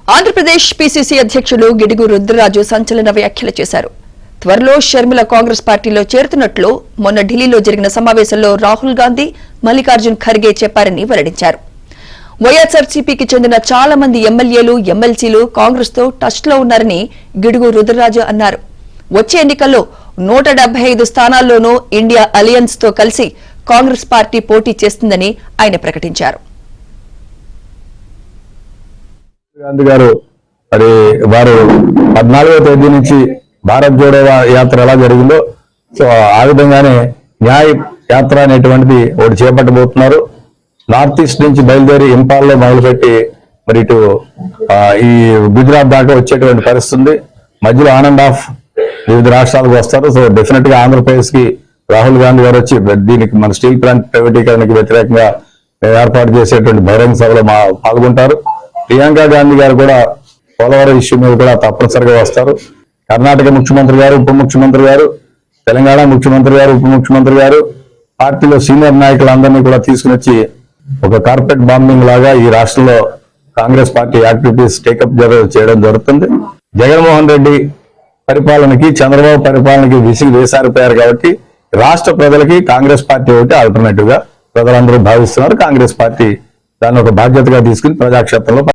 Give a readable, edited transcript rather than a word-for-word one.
Andhra Pradesh PCC అధ్యక్షులు గిడుగు రుద్రరాజు సంచలన వ్యాఖ్యలు చేశారు. త్వరలో షర్మిల కాంగ్రెస్ పార్టీలో చేరుతున్నట్లు మొన్న ఢిల్లీలో జరిగిన సమావేశంలో రాహుల్ గాంధీ, మల్లికార్జున్ ఖర్గే చెప్పారని వెల్లడించారు. వైఎస్ఆర్సీపీకి చెందిన చాలా మంది ఎమ్మెల్యేలు, ఎమ్మెల్సీలు కాంగ్రెస్ తో టచ్ లో ఉన్నారని గిడుగు రుద్రరాజు అన్నారు. వచ్చే ఎన్నికల్లో 175 స్థానాల్లోనూ ఇండియా అలయన్స్ తో కలిసి కాంగ్రెస్ పార్టీ పోటీ చేస్తుందని ఆయన ప్రకటించారు. గాంధీ గారు మరి వారు 14వ తేదీ నుంచి భారత్ జోడో యాత్ర ఎలా జరిగిందో సో ఆ విధంగానే న్యాయ యాత్ర అనేటువంటిది ఒకటి చేపట్టబోతున్నారు. నార్త్ ఈస్ట్ నుంచి బయలుదేరి ఇంపాల్లో మొదలుపెట్టి మరి ఇటు ఈ గుజరాత్ దాకా వచ్చేటువంటి పరిస్థితి ఉంది. మధ్యలో ఆన్ అండ్ ఆఫ్ వివిధ రాష్ట్రాలకు వస్తారు. సో డెఫినెట్ గా ఆంధ్రప్రదేశ్ కి రాహుల్ గాంధీ గారు వచ్చి దీనికి మన స్టీల్ ప్లాంట్ ప్రైవేటీకరణకి వ్యతిరేకంగా ఏర్పాటు చేసేటువంటి బహిరంగ సభలో పాల్గొంటారు. ప్రియాంక గాంధీ గారు కూడా పోలవరం ఇష్యూ మీద కూడా తప్పనిసరిగా వస్తారు. కర్ణాటక ముఖ్యమంత్రి గారు, ఉప ముఖ్యమంత్రి గారు, తెలంగాణ ముఖ్యమంత్రి గారు, ఉప ముఖ్యమంత్రి గారు పార్టీలో సీనియర్ నాయకులందరినీ కూడా తీసుకుని వచ్చి ఒక కార్పెట్ బాంబింగ్ లాగా ఈ రాష్ట్రంలో కాంగ్రెస్ పార్టీ యాక్టివిటీస్ టేకప్ చేయడం జరుగుతుంది. జగన్మోహన్ రెడ్డి పరిపాలనకి, చంద్రబాబు పరిపాలనకి విసిగి వేసారిపోయారు కాబట్టి రాష్ట్ర ప్రజలకి కాంగ్రెస్ పార్టీ ఒకటి ఆల్టర్నేటివ్ గా ప్రజలందరూ భావిస్తున్నారు. కాంగ్రెస్ పార్టీ దాన్ని ఒక బాధ్యతగా తీసుకుని ప్రజాక్షేత్రంలో